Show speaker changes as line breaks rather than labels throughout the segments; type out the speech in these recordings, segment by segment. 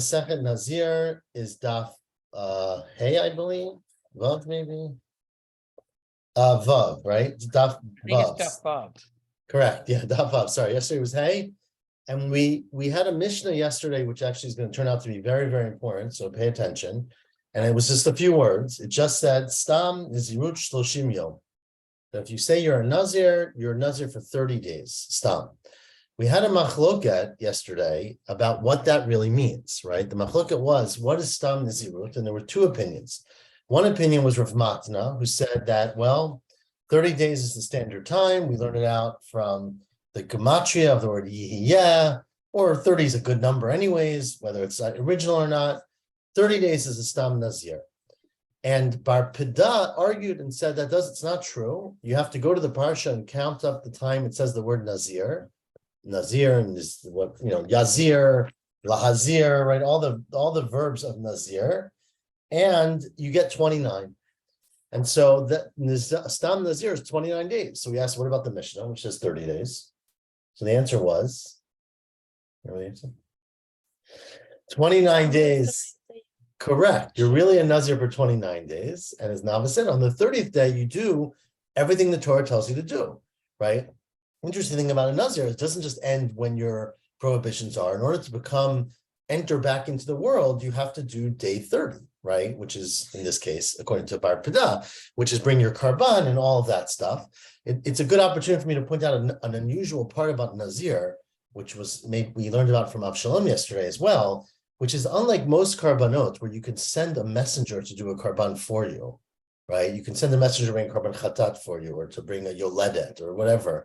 Second Nazir is Daf Hey, I believe. Vav, maybe. Vav, right? It's Daf
I think
Vav.
it's Vav.
Correct. Yeah, Daf Vav. Sorry, yesterday was Hey. And we had a Mishnah yesterday, which actually is going to turn out to be very, very important. So pay attention. And it was just a few words. It just said, Stam Nazirut Shloshim Yom. That if you say you're a Nazir for 30 days. Stam. We had a machloket yesterday about what that really means, right? The machloket was, what is Stam Nazirut? And there were two opinions. One opinion was Rav Matna, who said that, well, 30 days is the standard time. We learned it out from the gematria of the word Yihiyeh, or 30 is a good number anyways, whether it's original or not. 30 days is a Stam Nazir. And Bar Pida argued and said that it's not true. You have to go to the parsha and count up the time it says the word Nazir. Nazir and this, what Yazir, Lahazir, right? All the verbs of Nazir, and you get 29. And so that Stam Nazir is 29 days. So we asked, what about the Mishnah, which says 30 days? So the answer was 29 days. Correct. You're really a Nazir for 29 days. And as Nava said, on the 30th day, you do everything the Torah tells you to do, right? Interesting thing about a Nazir, it doesn't just end when your prohibitions are. In order to enter back into the world, you have to do day 30, right? Which is, in this case, according to Bar Pida, which is bring your karban and all of that stuff. It's a good opportunity for me to point out an unusual part about Nazir, which we learned about from Avshalom yesterday as well, which is unlike most karbanot, where you can send a messenger to do a karban for you, right? You can send a messenger to bring karban chatat for you, or to bring a yoledet, or whatever.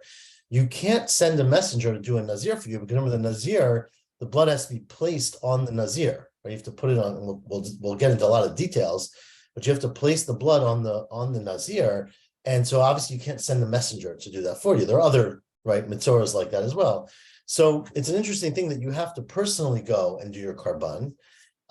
You can't send a messenger to do a Nazir for you, because remember, the Nazir, the blood has to be placed on the Nazir, right? You have to put it on, and we'll get into a lot of details, but you have to place the blood on the Nazir, and so obviously you can't send a messenger to do that for you. There are other, right, mitzoras like that as well. So it's an interesting thing that you have to personally go and do your karban,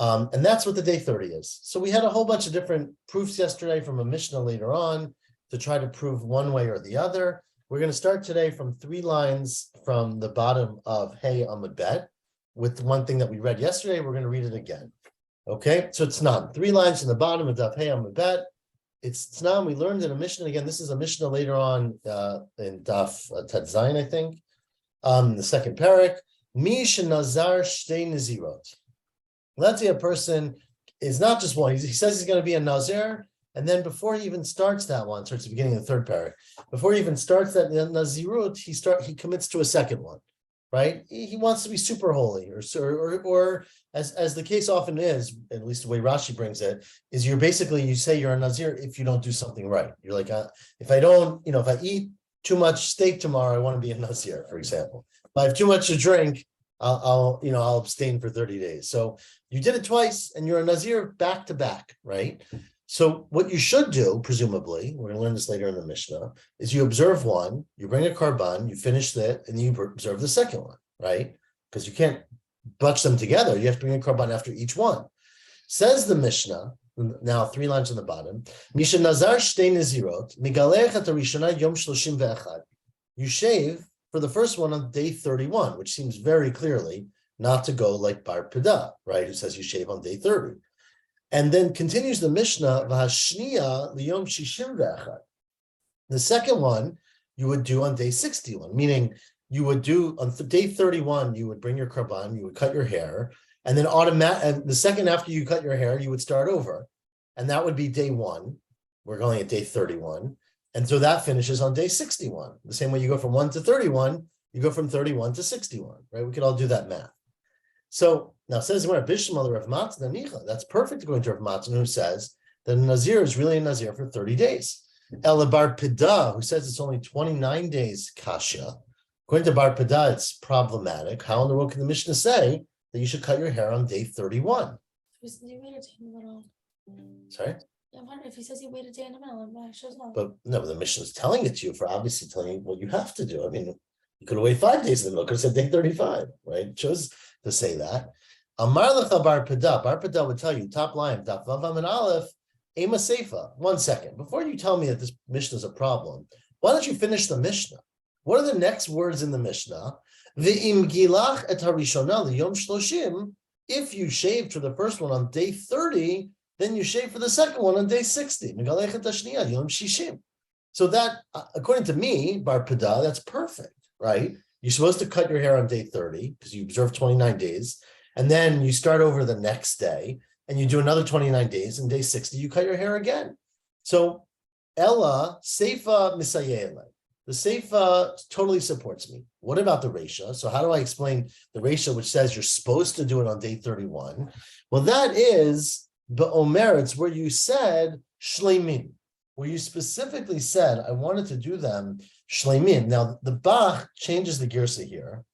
and that's what the day 30 is. So we had a whole bunch of different proofs yesterday from a Mishnah later on to try to prove one way or the other. We're going to start today from 3 lines from the bottom of Hey Amud Bet. With one thing that we read yesterday, we're going to read it again. Okay, so it's Tznan. 3 lines from the bottom of Daf Hey Amud Bet. It's Tznan. We learned in a Mishnah again. This is a Mishnah later on in Daf Tet Zayin, I think. The second parak. Mi shenazar shtei nazirot. Let's say a person is not just one. He says he's going to be a Nazir. And then before he even starts that one, starts the beginning of the third parak. Before he even starts that Nazirut, he commits to a second one, right? He wants to be super holy, or as the case often is, at least the way Rashi brings it, is you say you're a Nazir if you don't do something right. You're like, if I eat too much steak tomorrow, I want to be a Nazir, for example. If I have too much to drink, I'll abstain for 30 days. So you did it twice, and you're a Nazir back to back, right? So what you should do, presumably, we're going to learn this later in the Mishnah, is you observe one, you bring a karban, you finish that, and you observe the second one, right? Because you can't bunch them together. You have to bring a karban after each one. Says the Mishnah, now 3 lines on the bottom, Misha Nazar shtei nazirot, migalech et harishona yom 31. You shave for the first one on day 31, which seems very clearly not to go like Bar Pida, right? Who says you shave on day 30. And then continues the Mishnah, V'hashniya liyom 61. The second one you would do on day 61, meaning you would do on day 31, you would bring your karban, you would cut your hair, and then and the second after you cut your hair, you would start over. And that would be day 1. We're going at day 31. And so that finishes on day 61. The same way you go from 1 to 31, you go from 31 to 61, right? We could all do that math. So now says Rav Matna Nicha. That's perfect according to Rav Matna, who says that a Nazir is really a Nazir for 30 days. Bar Pida, who says it's only 29 days kasha. According to Bar Pida, it's problematic. How in the world can the Mishnah say that you should cut your hair on day 31? Sorry?
I wonder if he says he waited a day in the middle.
But no, the Mishnah is telling it to you for obviously telling you what you have to do. I mean, you could have waited 5 days in the middle, could have said day 35, right? It chose to say that. Amar lecha Bar Pida. Bar Pida would tell you, top line, Daf Vav Amud Aleph, Ema Seifa. 1 second. Before you tell me that this Mishnah is a problem, why don't you finish the Mishnah? What are the next words in the Mishnah? Ve'im gilach et harishona liyom shloshim If you shaved for the first one on day 30, then you shave for the second one on day 60. So that, according to me, Bar Pada, that's perfect, right? You're supposed to cut your hair on day 30 because you observe 29 days. And then you start over the next day and you do another 29 days. And day 60, you cut your hair again. So Ella, Seifa Misayele. The Seifa totally supports me. What about the Resha? So how do I explain the Resha, which says you're supposed to do it on day 31? Well, that is the Omer. It's where you said Shleimin, where you specifically said, I wanted to do them Shleimin. Now, the Bach changes the Girsa here.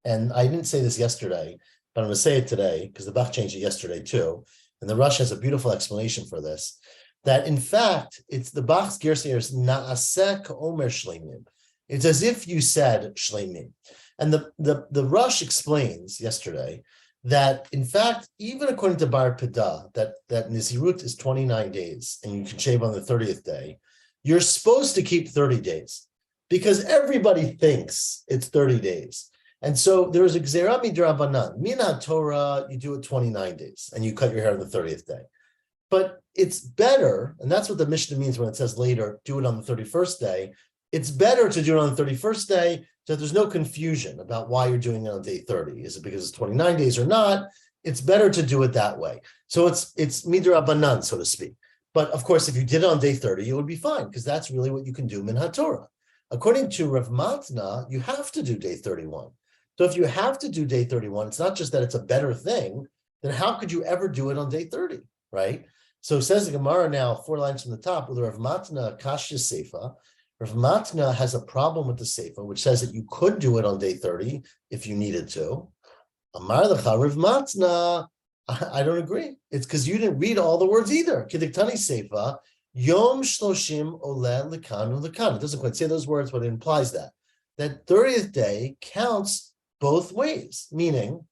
And I didn't say this yesterday, but I'm going to say it today because the Bach changed it yesterday too. And the Rush has a beautiful explanation for this. That in fact, it's the Bach's Girsa here is Naaseh Omer Shleimin. It's as if you said Shleimin. And the Rush explains yesterday that in fact, even according to Bar Pada, that Nizirut is 29 days and you can shave on the 30th day, you're supposed to keep 30 days because everybody thinks it's 30 days. And so there is a Gzerah Midrabanan. Min Torah, you do it 29 days and you cut your hair on the 30th day. But it's better, and that's what the Mishnah means when it says later, do it on the 31st day. It's better to do it on the 31st day so there's no confusion about why you're doing it on day 30. Is it because it's 29 days or not? It's better to do it that way. So it's midrabanan, so to speak. But of course, if you did it on day 30, it would be fine because that's really what you can do min haTorah. According to Rav Matna, you have to do day 31. So if you have to do day 31, it's not just that it's a better thing, then how could you ever do it on day 30, right? So says the Gemara now, 4 lines from the top, with Rav Matna Kashya Seifa. Rav Matna has a problem with the Seifa, which says that you could do it on day 30 if you needed to. Amar Lecha Rav Matna, I don't agree. It's because you didn't read all the words either. Kidiktani Seifa, Yom Shloshim Ole Lekanu Lekan. It doesn't quite say those words, but it implies that 30th day counts both ways, meaning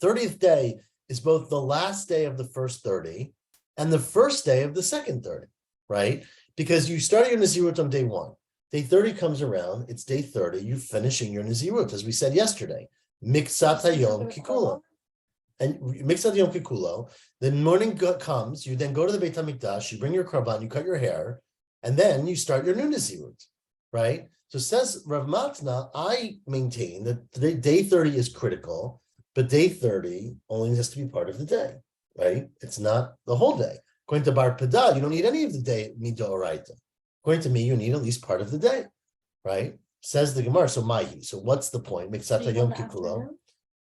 30th day is both the last day of the first 30 and the first day of the second 30, right? Because you start your Nazirut on day 1. Day 30 comes around, it's day 30, you're finishing your Nazirut, as we said yesterday. Miksat Hayom Kikulo. And Miksat Hayom Kikulo, the morning comes, you then go to the Beit HaMikdash, you bring your Karban, you cut your hair, and then you start your new Nazirut, right? So says Rav Matna, I maintain that day 30 is critical, but day 30 only has to be part of the day, right? It's not the whole day. According to Bar Pada, you don't need any of the day midoraita. According to me, you need at least part of the day, right? Says the Gemara. So Mahi. So what's the point? Miksat Yom Kikulo.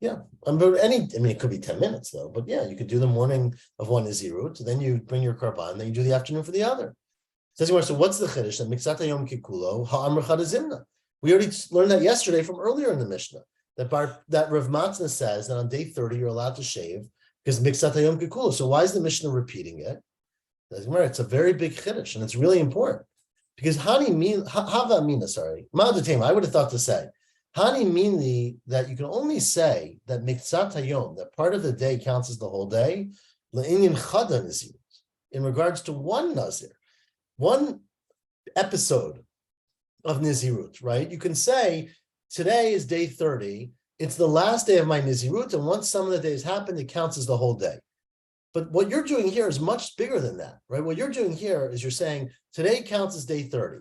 Yeah, it could be 10 minutes though. But yeah, you could do the morning of one Nazirut, then you bring your karban, then you do the afternoon for the other. Says the Gemara. So what's the chiddush? That Miksat Yom Kikulo ha'amr chadazimna. We already learned that yesterday from earlier in the Mishnah. That Rav Matna says that on day 30 you're allowed to shave because Miksat Yom Kikulo. So why is the Mishnah repeating it? It's a very big chiddush, and it's really important because Hava Mina, I would have thought to say Hani Mini that you can only say that Miksat Hayom, that part of the day counts as the whole day, Le'inyan Chada Nazir, in regards to one Nazir, one episode of Nazirut, right? You can say today is day 30, it's the last day of my Nazirut, and once some of the days happen, it counts as the whole day. But what you're doing here is much bigger than that, right? What you're doing here is you're saying today counts as day 30.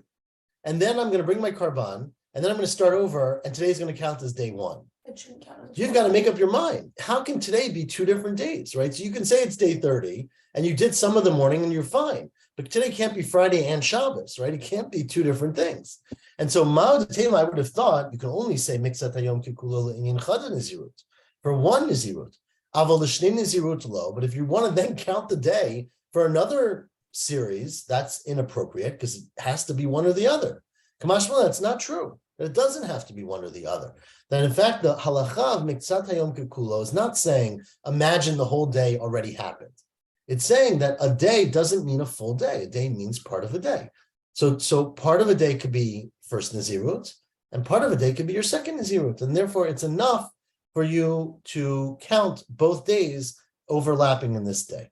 And then I'm going to bring my karban, and then I'm going to start over, and today's going to count as day 1.
It shouldn't count as
You've got to make up your mind. How can today be 2 different days, right? So you can say it's day 30, and you did some of the morning, and you're fine. But today can't be Friday and Shabbos, right? It can't be 2 different things. And so Ma'od I would have thought you can only say Miksat Hayom Kikulo Inyan Chada Nazirut for one Nazirut. Aval L'Shnei Nazirut Lo. But if you want to then count the day for another series, that's inappropriate because it has to be one or the other. Kamashma, that's not true. It doesn't have to be one or the other. That in fact, the halacha of Miksat Hayom Kikulo is not saying imagine the whole day already happened. It's saying that a day doesn't mean a full day. A day means part of a day. So part of a day could be first Nazirut, and part of a day could be your second Nazirut. And therefore, it's enough for you to count both days overlapping in this day.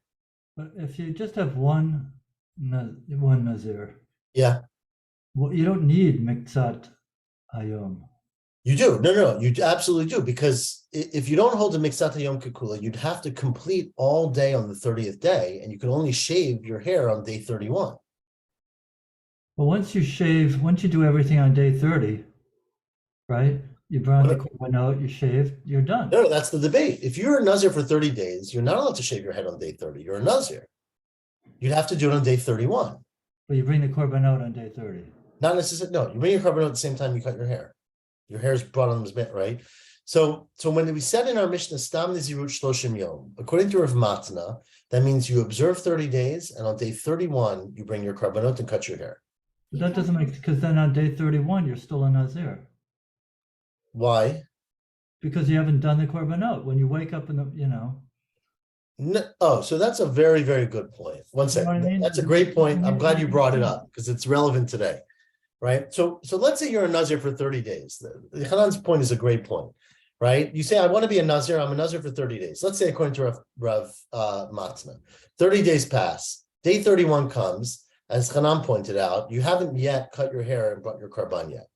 But if you just have one Nazir,
Yeah.
well, you don't need Miksat Hayom.
You do. No, you absolutely do. Because if you don't hold a Miksata Yom Kikula, you'd have to complete all day on the 30th day, and you can only shave your hair on day 31.
But once you do everything on day 30, right? You burn the korbanot, you shave, you're done.
No, that's the debate. If you're a Nazir for 30 days, you're not allowed to shave your head on day 30. You're a Nazir. You'd have to do it on day 31.
But you bring the korbanot on day 30.
Not necessarily. No, you bring your korbanot at the same time you cut your hair. Your hair is brought on the mizbech, right? So when we said in our Mishnah, Stam Nizirut Shloshim Yom, according to Rav Matna, that means you observe 30 days, and on day 31, you bring your korbanot and cut your hair.
But that doesn't make, because then on day 31, you're still a Nazir.
Why?
Because you haven't done the korbanot. When you wake up in the,
No, oh, so that's a very, very good point. One second.
You know what I mean?
That's a great point. I'm glad you brought it up because it's relevant today, right? So let's say you're a Nazir for 30 days. The Hanan's point is a great point, right? You say, I want to be a Nazir. I'm a Nazir for 30 days. Let's say according to Rav Matna, 30 days pass. Day 31 comes. As Hanan pointed out, you haven't yet cut your hair and brought your karban yet.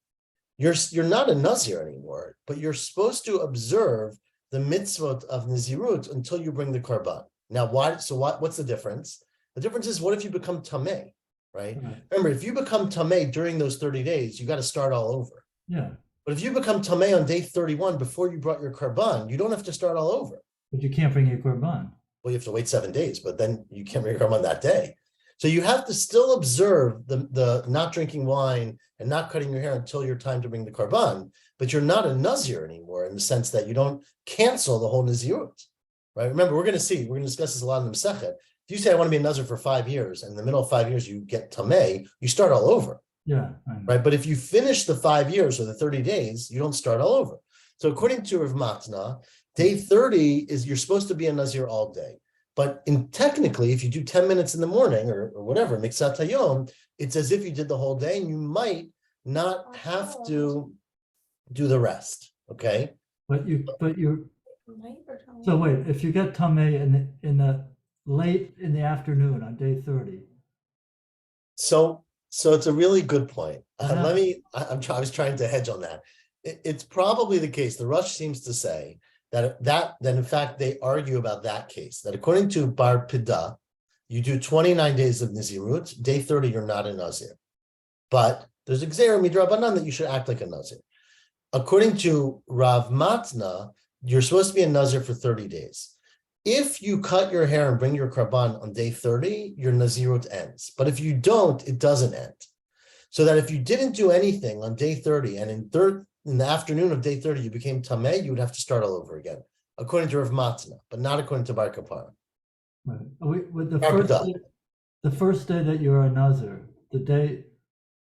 You're not a Nazir anymore, but you're supposed to observe the mitzvot of Nazirut until you bring the karban. Now, what's the difference? The difference is, what if you become tameh, right? Remember, if you become tameh during those 30 days, you got to start all over.
Yeah.
But if you become tameh on day 31 before you brought your karban, you don't have to start all over.
But you can't bring your korban.
Well, you have to wait 7 days, but then you can't bring your karban that day. So you have to still observe the not drinking wine and not cutting your hair until your time to bring the karban, but you're not a Nazir anymore in the sense that you don't cancel the whole Nazirut, right? Remember, we're going to discuss this a lot in the Masechet. If you say, I want to be a Nazir for 5 years, and in the middle of 5 years, you get Tameh, you start all over,
Yeah.
right? But if you finish the 5 years or the 30 days, you don't start all over. So according to Rav Matna, day 30 is you're supposed to be a Nazir all day. But technically, if you do 10 minutes in the morning or whatever, Miksat Hayom, it's as if you did the whole day, and you might not have to do the rest. Okay.
But you're. So wait, if you get tameh in the late in the afternoon on day 30.
So it's a really good point.
Uh-huh.
I was trying to hedge on that. It's probably the case. The Rush seems to say that in fact they argue about that case, that according to Bar Pida, you do 29 days of Nazirut, day 30 you're not a Nazir. But there's a Gzeira Midrabanan that you should act like a Nazir. According to Rav Matna, you're supposed to be a Nazir for 30 days. If you cut your hair and bring your karban on day 30, your Nazirut ends. But if you don't, it doesn't end. So that if you didn't do anything on day 30 and in the afternoon of day 30, you became Tameh, you would have to start all over again, according to Rav Matna, but not according to Bar Kapara.
Right. With the first day that you're a Nazir, the day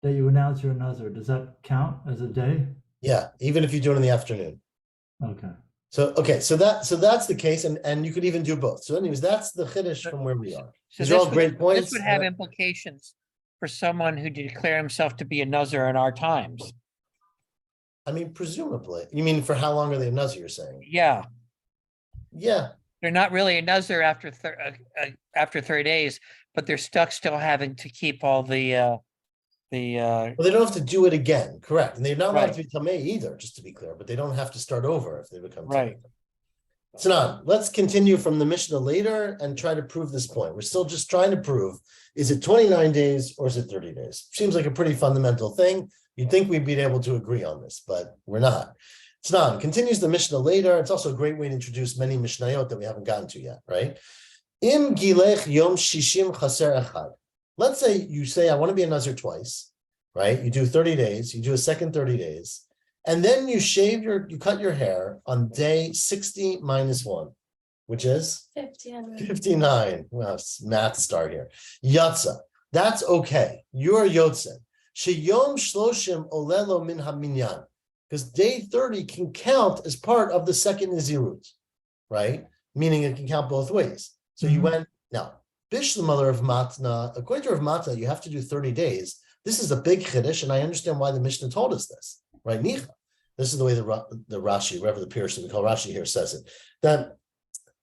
that you announce you're a Nazir, does that count as a day?
Yeah, even if you do it in the afternoon.
Okay.
So that's the case, and you could even do both. So anyways, that's the chiddush from where we are.
So
These are all great points.
This would have implications for someone who declare himself to be a Nazir in our times.
I mean, presumably. You mean for how long are they a Nazir, you're saying?
Yeah,
Yeah.
they're not really a Nazir after 30 days, but they're stuck still having to keep all the
Well, they don't have to do it again, correct? And they're not allowed to be Tameh either, just to be clear, but they don't have to start over if they become Tameh.
Right.
Sanan, let's continue from the Mishnah later and try to prove this point. We're still just trying to prove, is it 29 days or is it 30 days? Seems like a pretty fundamental thing. You'd think we'd be able to agree on this, but we're not. Sanan continues the Mishnah later. It's also a great way to introduce many Mishnayot that we haven't gotten to yet, right? Im gilech yom shishim chaser echad. Let's say you say, I want to be a Nazir twice, right? You do 30 days, you do a second 30 days, and then you cut your hair on day 60 minus 1, which is 59. Well, math star here. Yatsa. That's okay. You're Yotze. Sheyom shloshim olelo min haminyan. Because day 30 can count as part of the second Nazirut, right? Meaning it can count both ways. So you went, now, Bish, the mother of Matna, according to Rav Matna, you have to do 30 days. This is a big chiddush, and I understand why the Mishnah told us this, right? Nicha. This is the way the Rashi, whatever the Pirish that we call Rashi here, says it. That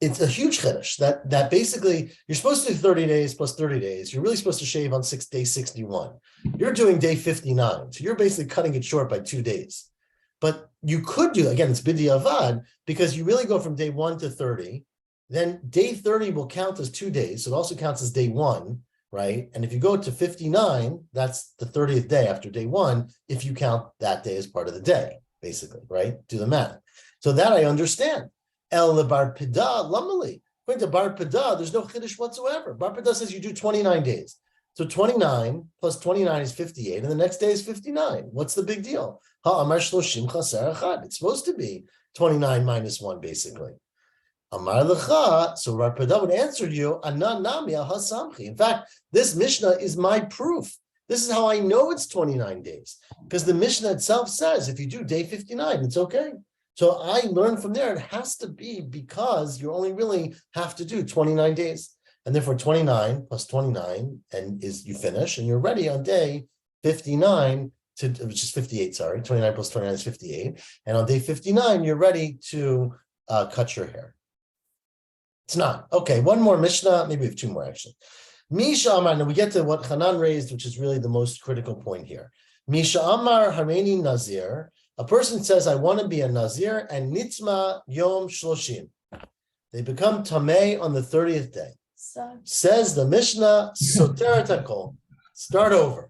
it's a huge chiddush, that basically you're supposed to do 30 days plus 30 days. You're really supposed to shave on day 61. You're doing day 59. So you're basically cutting it short by 2 days. But you could do, again, it's b'diavad, because you really go from day 1 to 30. Then day 30 will count as 2 days. So it also counts as day 1, right? And if you go to 59, that's the 30th day after day 1, if you count that day as part of the day, basically, right? Do the math. So that I understand. El bar pida lamali. According to bar pida, there's no chiddush whatsoever. Bar pida says you do 29 days. So 29 plus 29 is 58, and the next day is 59. What's the big deal? Ha'amar shloshim chaser echad. It's supposed to be 29 minus 1, basically. Amar lecha, so Bar Pada would answer you, Ana nami al hasamchi. In fact, this Mishnah is my proof. This is how I know it's 29 days. Because the Mishnah itself says if you do day 59, it's okay. So I learned from there, it has to be because you only really have to do 29 days. And therefore 29 plus 29 and you finish and you're ready on day 59 which is 58, sorry, 29 plus 29 is 58. And on day 59, you're ready to cut your hair. It's not. Okay, one more Mishnah, maybe we have 2 more actually. Misha Amar, now we get to what Hanan raised, which is really the most critical point here. Misha Amar Hareini Nazir, a person says, I want to be a Nazir, and Nitzma Yom Shloshim. They become Tameh on the 30th day.
So,
Says the Mishnah, Soter Takol, start over.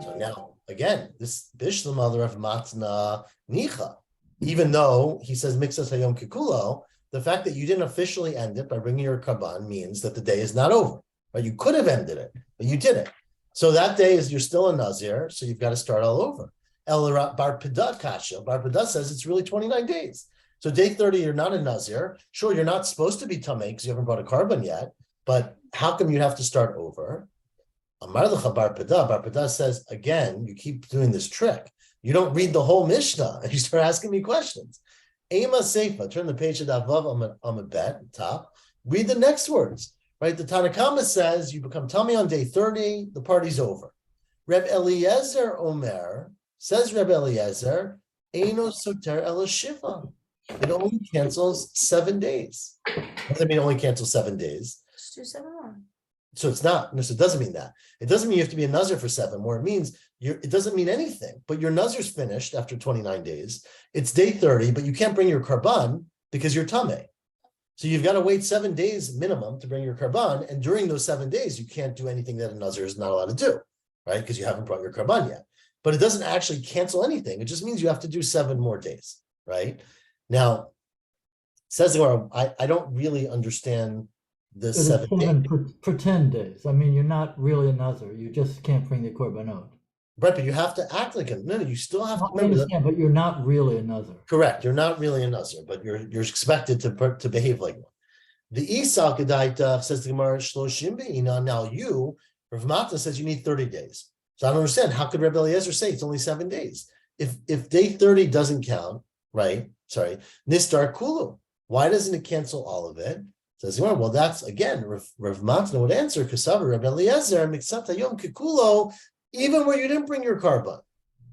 So now, again, this Bishlam mother of Matna Nicha, even though he says Mixas Hayom Kikulo, the fact that you didn't officially end it by bringing your karban means that the day is not over. Right? You could have ended it, but you didn't. So that day is you're still a Nazir, so you've got to start all over. El Bar Pada Kasha, Bar Pada says it's really 29 days. So day 30, you're not a Nazir. Sure, you're not supposed to be Tameh because you haven't brought a karban yet, but how come you'd have to start over? Amar lecha Bar Pada says, again, you keep doing this trick. You don't read the whole Mishnah, and you start asking me questions. Ema Seifa, turn the page to that Vav on the bet, top. Read the next words. Right, the Tanakama says you become tummy on day 30, the party's over. Reb Eliezer Omer, says Reb Eliezer, Eino Soter El Shiva. It only cancels 7 days. What does it mean only cancels 7 days?
just do 7 more.
So it's not, no, so it doesn't mean that. It doesn't mean you have to be a Nazir for 7 more. It means it doesn't mean anything, but your Nazir's finished after 29 days. It's day 30, but you can't bring your karban because you're Tameh. So you've got to wait 7 days minimum to bring your karban, and during those 7 days, you can't do anything that a Nazir is not allowed to do, right? Because you haven't brought your karban yet. But it doesn't actually cancel anything. It just means you have to do 7 more days, right? Now, says the Gemara, I don't really understand this
It is
7 days.
for 10 days. I mean, you're not really a Nazir. You just can't bring the korbanot.
Right, but you have to act like a no. You still have to
I
remember that.
understand, but you're not really a Nazir.
Correct. You're not really a Nazir, but you're expected to behave like one. The Isal Kedaita says the Gemara Shloshim be'ina. Now you, Rav Mata says you need 30 days. So I don't understand. How could Rebbe Eliezer say it's only 7 days? If day 30 doesn't count, right? Sorry, Nistar Kulu. Why doesn't it cancel all of it? Says the Gemara, well, that's again Rav Mata would answer Kasav Rebbe Eliezer Miksata Yom Kikulo. Even where you didn't bring your karban.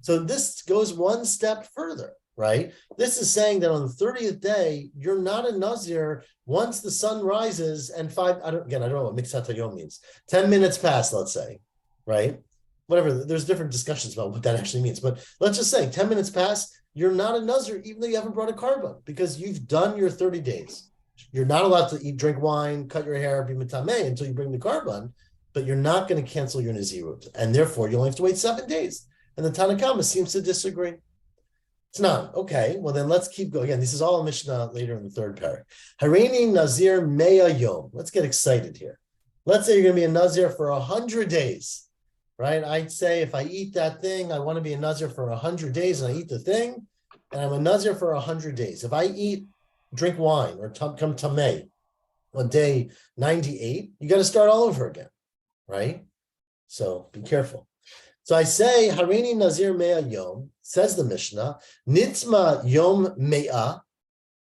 So this goes one step further, right? This is saying that on the 30th day, you're not a Nazir once the sun rises and I don't know what Miksat Hayom means. 10 minutes pass, let's say, right? Whatever, there's different discussions about what that actually means. But let's just say 10 minutes pass, you're not a Nazir even though you haven't brought a karban because you've done your 30 days. You're not allowed to eat, drink wine, cut your hair, be mitameh until you bring the karban. But you're not going to cancel your Nazirut. And therefore, you only have to wait 7 days. And the Tanakama seems to disagree. It's not. Okay, well then let's keep going. Again, this is all a Mishnah later in the 3rd parak. Hareini Nazir Mea Yom. Let's get excited here. Let's say you're going to be a Nazir for 100 days, right? I'd say if I eat that thing, I want to be a Nazir for 100 days and I eat the thing, and I'm a Nazir for 100 days. If I drink wine or come Tameh on day 98, you got to start all over again. Right? So be careful. So I say, Harini Nazir Mea Yom, says the Mishnah, Nitzma Yom Mea,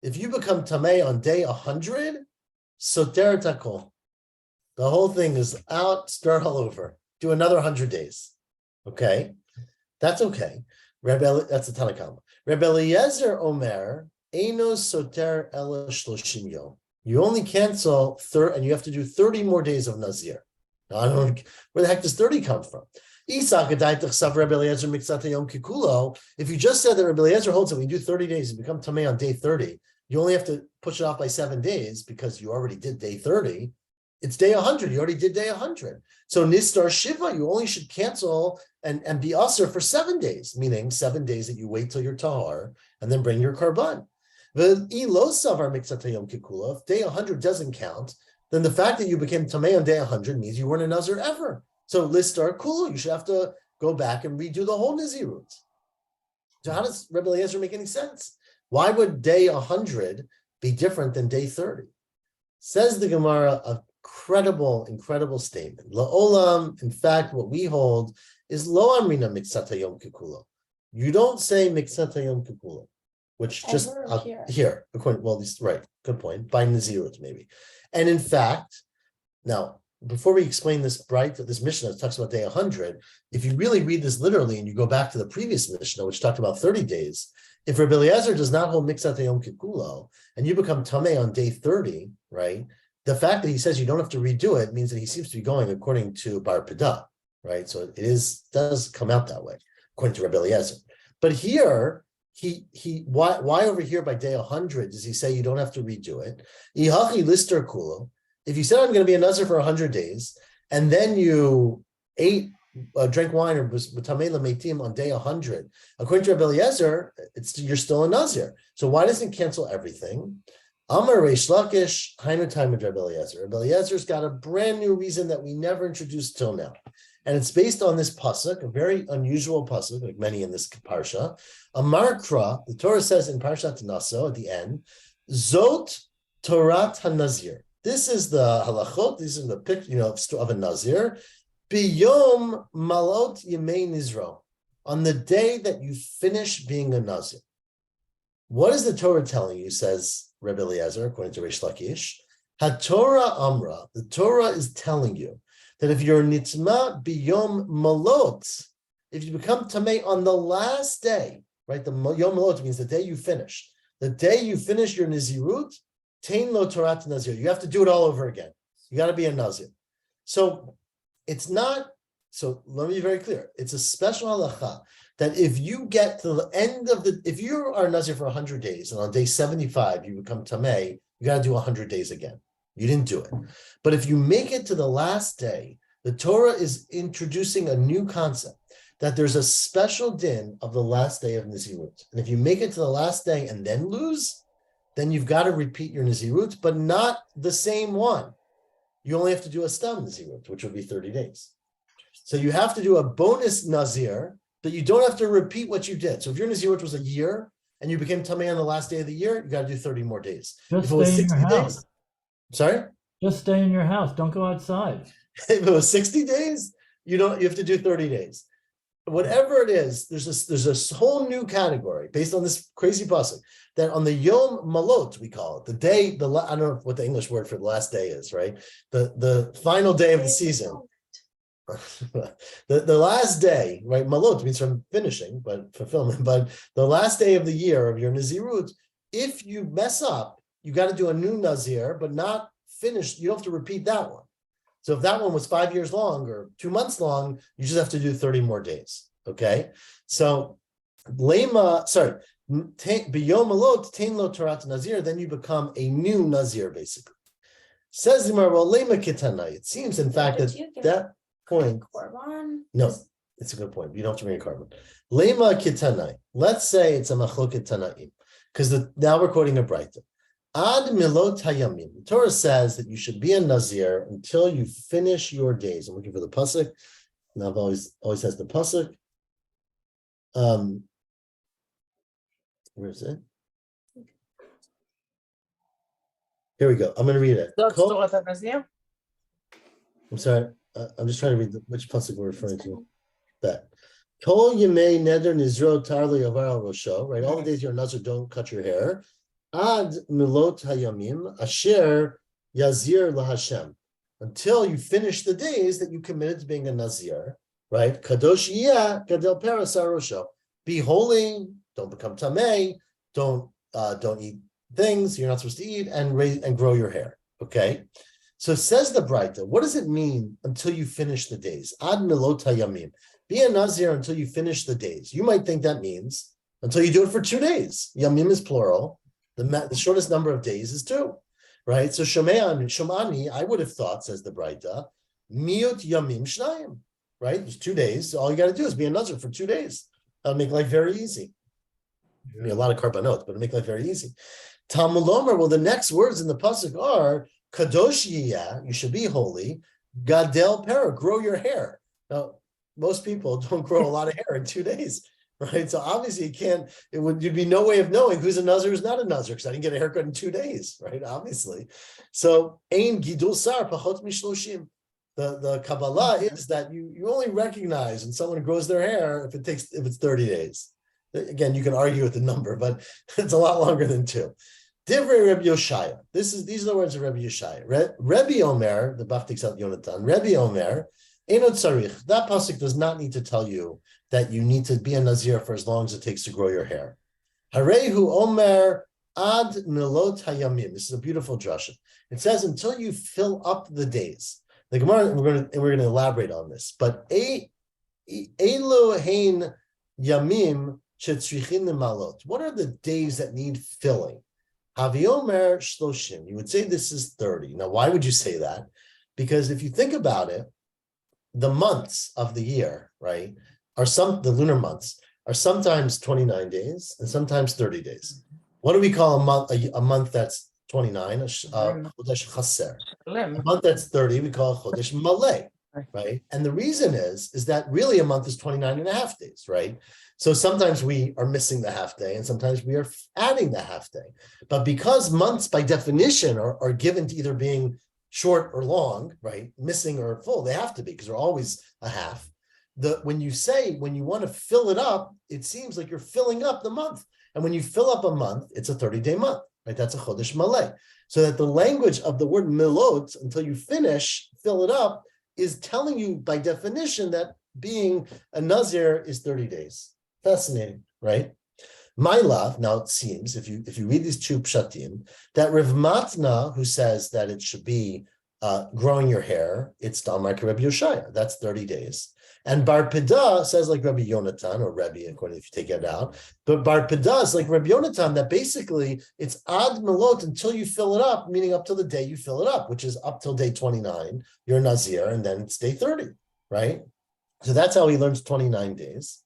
if you become Tameh on day 100, Soter Takol. The whole thing is out, start all over. Do another 100 days. Okay? That's okay. That's the Tanakama. Rebbe Eliezer Omer, Eino Soter Ela Shloshim Yom. You only cancel and you have to do 30 more days of Nazir. Now, I don't know, where the heck does 30 come from? If you just said that Rabbi Eliezer holds that when you do 30 days, you become tamei on day 30, you only have to push it off by 7 days because you already did day 30. It's day 100. You already did day 100. So Nistar Shiva, you only should cancel and be usher for 7 days, meaning 7 days that you wait till you're tahar and then bring your karban. If day 100 doesn't count, then the fact that you became tamei on day 100 means you weren't a nazir ever. So listar kula, you should have to go back and redo the whole nazirut. So how does Rebbe Eliezer make any sense? Why would day 100 be different than day 30? Says the Gemara, a incredible statement. La'olam, in fact, what we hold is lo amrina miksat hayom kikulo. You don't say miksat hayom kikulo, which just here, according, well, this right, good point, by nazirut maybe. And in fact, now, before we explain this this Mishnah that talks about day 100, if you really read this literally and you go back to the previous Mishnah, which talked about 30 days, if Rebbe Eliezer does not hold miksat hayom kikulo and you become tamei on day 30, right? The fact that he says you don't have to redo it means that he seems to be going according to Bar Pada, right? So it does come out that way, according to Rebbe Eliezer. But here, why over here by day 100 does he say you don't have to redo it? Ihachi lister kulo. If you said I'm going to be a nazir for 100 days, and then you drank wine or was tamei l'meitim on day 100, according to Rebbe Eliezer, you're still a nazir. So why doesn't it cancel everything? Amar Reish Lakish, Hainu time with Rebbe Eliezer. Rebbe Eliezer's got a brand new reason that we never introduced till now. And it's based on this pasuk, a very unusual pasuk, like many in this parsha. Amar Kra, the Torah says in Parshat Naso at the end, Zot Torat HaNazir. This is the halachot, this is the picture, of a Nazir. Biyom Malot Yemei Nizro. On the day that you finish being a Nazir. What is the Torah telling you, says Rebbe Eliezer, according to Reish Lakish? HaTorah Amra, the Torah is telling you that if you're nitzma biyom malot, if you become tamei on the last day, right? The yom malot means the day you finish. The day you finish your nazirut, tain lo torat nazir. You have to do it all over again. You got to be a nazir. So it's not. So let me be very clear. It's a special halacha that if you get to the end of if you are a nazir for 100 days and on day 75 you become tamei, you got to do 100 days again. You didn't do it. But if you make it to the last day, the Torah is introducing a new concept that there's a special din of the last day of Nazirut. And if you make it to the last day and then lose, then you've got to repeat your Nazirut, but not the same one. You only have to do a stam Nazirut, which would be 30 days. So you have to do a bonus Nazir, but you don't have to repeat what you did. So if your Nazirut was a year and you became Tamei on the last day of the year, you got to do 30 more days.
Just
if it was
stay in
60
your house.
days, sorry?
Just stay in your house. Don't go outside.
If it was 60 days, you have to do 30 days. Whatever it is, there's this whole new category based on this crazy pasuk that on the Yom Malot, we call it, the day, I don't know what the English word for the last day is, right? The final day of the season. the last day, right? Malot means from finishing, but fulfillment. But the last day of the year of your Nazirut, if you mess up, you got to do a new Nazir, but not finished. You don't have to repeat that one. So if that one was 5 years long or 2 months long, you just have to do 30 more days. Okay. So biyom malot tain lo torat nazir, then you become a new Nazir, basically. Says the Gemara, well, lema kitana. It seems, in fact, that point. No, it's a good point. You don't have to bring a carbon. Lema kitana. Let's say it's a machloket tanaim, because now we're quoting a Braita. Ad milot hayamim. The Torah says that you should be a Nazir until you finish your days. I'm looking for the pasuk. Nav always has the pasuk. Where is it? Here we go. I'm going to read it. I'm sorry. I'm just trying to read which pasuk we're referring to. That. Kol yemei neder nizro tarli avar al rosho. Right. All the days you're a Nazir, don't cut your hair. Ad milot hayamim asher yazir lahashem, until you finish the days that you committed to being a Nazir, right? Kadosh yeh gadel peras arosho. Be holy, don't become tamei, don't eat things you're not supposed to eat, and grow your hair. Okay, so says the Braita. What does it mean until you finish the days? Ad milot hayamim. be a Nazir until you finish the days. You might think that means until you do it for 2 days. Yamim is plural. The shortest number of days is 2, right? So Shomani, I would have thought, says the Braita, miut yamim shnayim, right? There's 2 days. So all you got to do is be a Nazir for 2 days. That'll make life very easy. Be a lot of karbanot, but it'll make life very easy. Talmud Omer, well, the next words in the pasuk are kadosh yiyah, you should be holy. Gadel pera, grow your hair. Now, most people don't grow a lot of hair in 2 days, right? So obviously you'd be no way of knowing who's a Nazir, who's not a Nazir, because I didn't get a haircut in 2 days, right? Obviously. So ein gidul sar pachot mishloshim. The Kabbalah is that you only recognize when someone grows their hair if it's 30 days. Again, you can argue with the number, but it's a lot longer than 2. Divrei Rebbe Yoshaya. These are the words of Rebbe Yoshaya. Rebbe Omer, the Baftik Sal Yonatan. Rebbe Omer, Eno Tzarich. That pasuk does not need to tell you that you need to be a Nazir for as long as it takes to grow your hair. Harehu Omer Ad Milot Hayamim. This is a beautiful drasha. It says until you fill up the days. The Gemara, we're going to elaborate on this. But Elo Hein Yamim Shetzrichin Malot. What are the days that need filling? Haviomer Shloshim. You would say this is 30. Now, why would you say that? Because if you think about it, the months of the year, right, the lunar months are sometimes 29 days and sometimes 30 days. What do we call a month that's 29? Chodesh Chaser. A month that's 30, we call Chodesh Malay, right? And the reason is that really a month is 29 and a half days, right? So sometimes we are missing the half day and sometimes we are adding the half day. But because months by definition are given to either being short or long, right? Missing or full, they have to be because they're always a half. When you want to fill it up, it seems like you're filling up the month. And when you fill up a month, it's a 30-day month, right? That's a Chodesh Malay. So that the language of the word milot, until you finish, fill it up, is telling you by definition that being a Nazir is 30 days. Fascinating, right? My love, now it seems, if you read these 2 pshatim, that Rav Matna, who says that it should be growing your hair, it's Dalmar Rebbe Yoshaya, that's 30 days. And Bar Pida says like Rebbe Yonatan, or Rebbe, according if you take it out, but Bar Pida is like Rebbe Yonatan, that basically it's ad melot until you fill it up, meaning up till the day you fill it up, which is up till day 29, you're Nazir, and then it's day 30, right? So that's how he learns 29 days.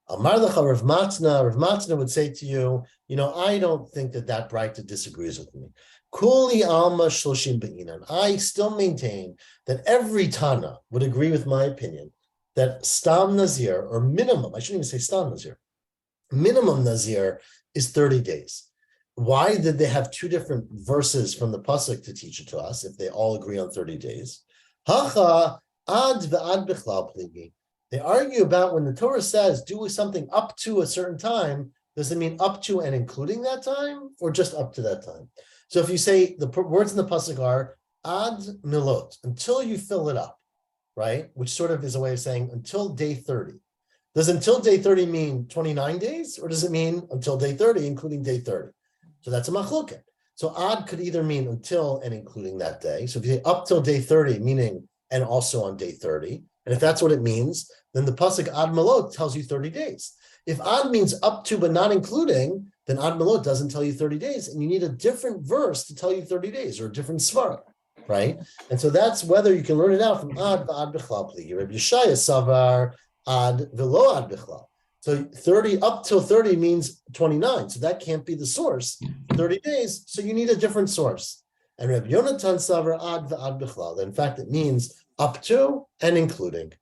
Amar lecha Rav Matna would say to you, I don't think that Braita disagrees with me. Kuli alma shloshim be'inan. I still maintain that every Tana would agree with my opinion that Stam Nazir, or minimum, I shouldn't even say Stam Nazir, minimum Nazir is 30 days. Why did they have 2 different verses from the pasuk to teach it to us if they all agree on 30 days? Hacha ad ve'ad bichlal pligi. They argue about when the Torah says do something up to a certain time, does it mean up to and including that time, or just up to that time? So if you say the words in the pasuk are ad milot, until you fill it up, right? Which sort of is a way of saying until day 30. Does until day 30 mean 29 days, or does it mean until day 30, including day 30? So that's a machloket. So ad could either mean until and including that day. So if you say up till day 30, meaning and also on day 30, and if that's what it means, then the pasuk ad melot tells you 30 days. If ad means up to but not including, then ad melot doesn't tell you 30 days, and you need a different verse to tell you 30 days, or a different svara, right? And so that's whether you can learn it out from ad bichlal pligi. Rabbi Yeshaya savar ad velo ad bichlal. So 30 up till 30 means 29, so that can't be the source. 30 days, so you need a different source. And Rabbi Yonatan savar ad ve'ad bichlal. In fact, it means up to and including.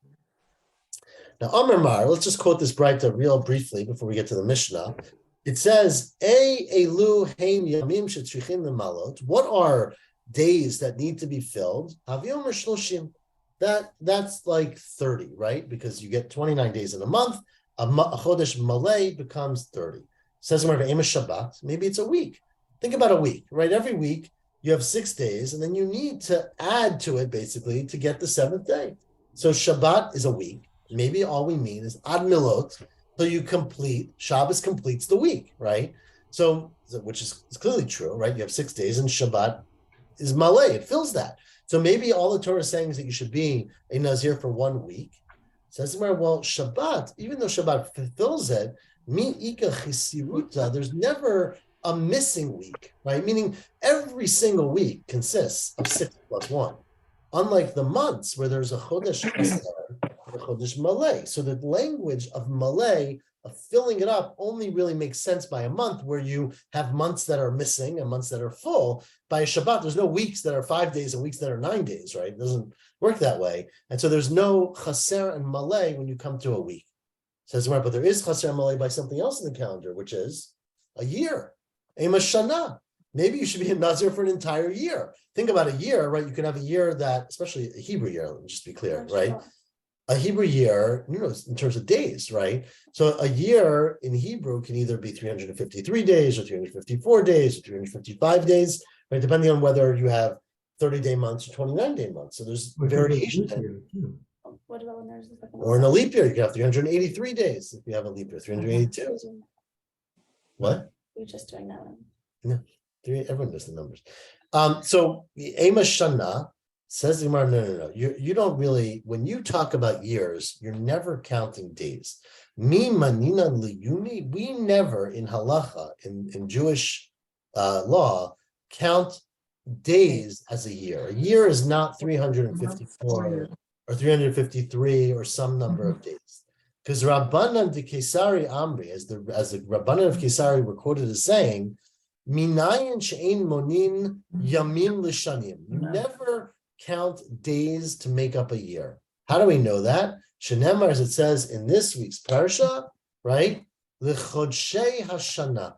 Now, Amar Mar, let's just quote this Braita real briefly before we get to the Mishnah. It says, elu hein yamim shetzrichin lemalot. What are days that need to be filled? Haviomer shloshim. That's like 30, right? Because you get 29 days in a month. A chodesh malay becomes 30. Says Amar ve'ema Shabbat. Maybe it's a week. Think about a week, right? Every week you have 6 days, and then you need to add to it basically to get the 7th day. So Shabbat is a week. Maybe all we mean is ad milot, so you complete, Shabbos completes the week, right? So, which is clearly true, right? You have 6 days, and Shabbat is malay, it fills that. So maybe all the Torah is saying is that you should be a Nazir for 1 week. Says the Gemara, well, Shabbat, even though Shabbat fulfills it, mi'ika chisiruta, there's never a missing week, right? Meaning every single week consists of 6 plus 1. Unlike the months where there's a chodesh chaser and a chodesh malay. So the language of malay, of filling it up, only really makes sense by a month where you have months that are missing and months that are full. By a Shabbat, there's no weeks that are 5 days and weeks that are 9 days, right? It doesn't work that way. And so there's no chaser and malay when you come to a week. Says right, but there is chaser and malay by something else in the calendar, which is a year. Ema shana. Maybe you should be a Nazir for an entire year. Think about a year, right? You can have a year that, especially a Hebrew year, let me just be clear, right? A Hebrew year, in terms of days, right? So a year in Hebrew can either be 353 days or 354 days or 355 days, right? Depending on whether you have 30-day months or 29-day months. So there's variation.
What about when there's
Or in a leap year, you can have 383 days if you have a leap year, 382. What?
We're just doing that one.
Yeah, everyone knows the numbers. So the Ema Shana says the Gemara, no. You don't really, when you talk about years, you're never counting days. Mi manina liyuni, we never in halacha, in Jewish law, count days as a year. A year is not 354 or 353 or some number of days. Because Rabbanan de Kesari Amri, as the Rabbanan of Kesari were quoted as saying, Minayin she'ein monin yamim l'shanim. You never count days to make up a year. How do we know that? Shenemar, as it says in this week's parsha, right? L'chodshei hashana,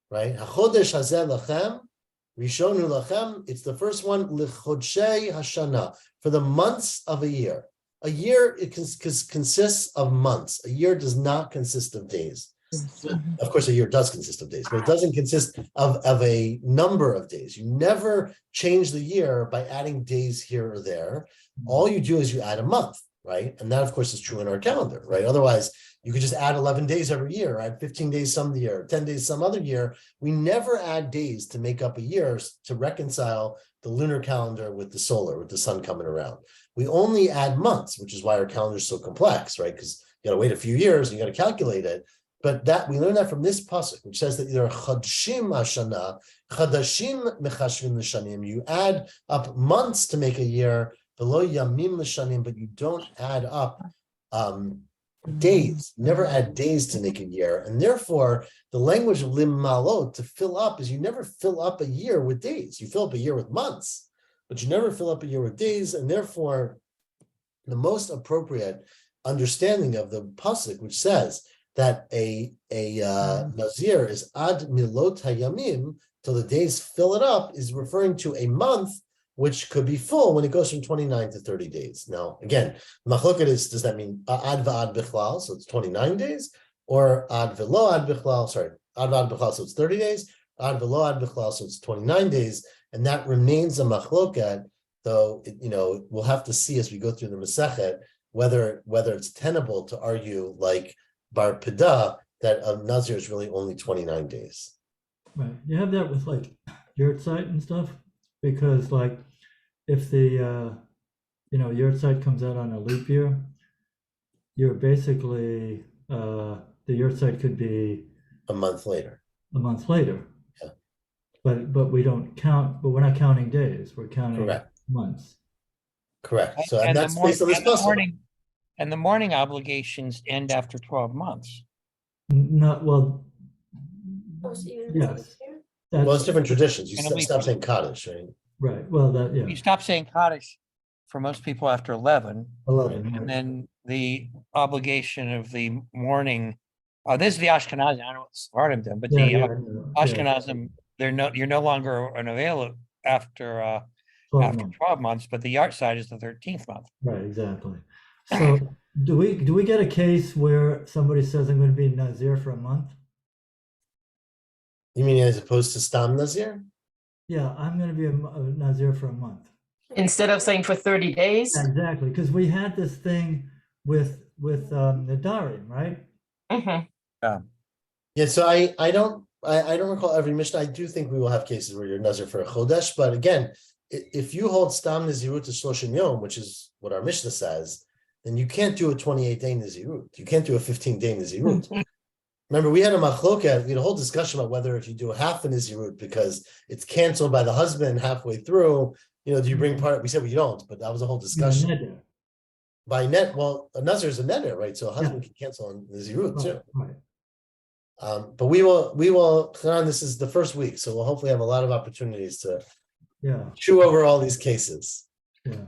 right? Hachodesh hazeh lachem, rishonu lachem. It's the first one, l'chodshei hashana, for the months of a year. A year, it consists of months. A year does not consist of days. Of course, a year does consist of days, but it doesn't consist of a number of days. You never change the year by adding days here or there. All you do is you add a month, right? And that, of course, is true in our calendar, right? Otherwise, you could just add 11 days every year, add 15 days some year, 10 days some other year. We never add days to make up a year to reconcile the lunar calendar with the solar, with the sun coming around. We only add months, which is why our calendar is so complex, right? Because you got to wait a few years and you got to calculate it. But that we learn that from this pasuk, which says that either chadshim hashana, chadashim mechashvin l'shanim. You add up months to make a year, below yamim l'shanim, but you don't add up days. Never add days to make a year, and therefore the language of lim malot, to fill up, is you never fill up a year with days. You fill up a year with months, but you never fill up a year with days, and therefore the most appropriate understanding of the pasuk, which says that a Nazir is ad milot hayamim, till the days fill it up, is referring to a month which could be full when it goes from 29 to 30 days. Now, again, machloket is, does that mean ad va'ad bichlal, so it's 29 days, or ad velo ad bichlal, sorry, ad va'ad bichlal, so it's 30 days, ad velo ad bichlal, so it's 29 days, and that remains a machloket, though, we'll have to see as we go through the Masechet, whether it's tenable to argue like Bar Pida, that a Nazir is really only 29 days.
Right. You have that with like yurtzeit and stuff, because like if the yurtzeit comes out on a leap year, you're basically the yurtzeit could be
A month later.
Yeah. But we don't count, but we're not counting days, we're counting
Correct.
months.
Correct. So and
the
that's based on this pasuk.
And the morning obligations end after 12 months.
Not well.
Oh, so you
Yes.
Well, it's different traditions. You
And we-
stop saying Kaddish, right?
Right. Well, that
You stop saying Kaddish for most people after 11,
11.
and
right.
then the obligation of the morning. This is the Ashkenazim. I don't know what Sephardim do, but
Yeah,
the
yeah, I know. Yeah,
Ashkenazim, you're no longer an avail after
12 months.
12 months, but the yard side is the 13th month.
Right, exactly. So do we get a case where somebody says I'm going to be Nazir for a month?
You mean as opposed to Stam Nazir?
Yeah, I'm going to be a Nazir for a month.
Instead of saying for 30 days.
Exactly, because we had this thing with Nadarim, right?
Mm-hmm.
Yeah, so I don't recall every Mishnah. I do think we will have cases where you're Nazir for a Chodesh, but again, if you hold Stam Nazirut to Shloshim Yom, which is what our Mishnah says, then you can't do a 28-day Nazirut. You can't do a 15-day Nazirut. Remember, we had a machloket, we had a whole discussion about whether if you do half a Nazirut because it's canceled by the husband halfway through, do you bring part? We said we don't, but that was a whole discussion.
Neder.
By net, well, a Nazir is a neder, right? So a husband can cancel on Nazirut too.
Right.
But we will, Hanan, this is the first week, so we'll hopefully have a lot of opportunities to
Yeah,
chew over all these cases.
yeah.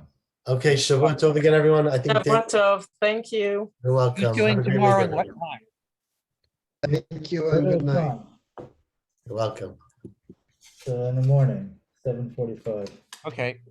Okay, Shavua Tov again, everyone. I think Dave,
Tov, thank you.
you're welcome.
Who's
Have
doing
a great
tomorrow?
weekend,
What
everyone.
time?
Thank you and good night.
You're welcome.
So in the morning, 7:45.
Okay.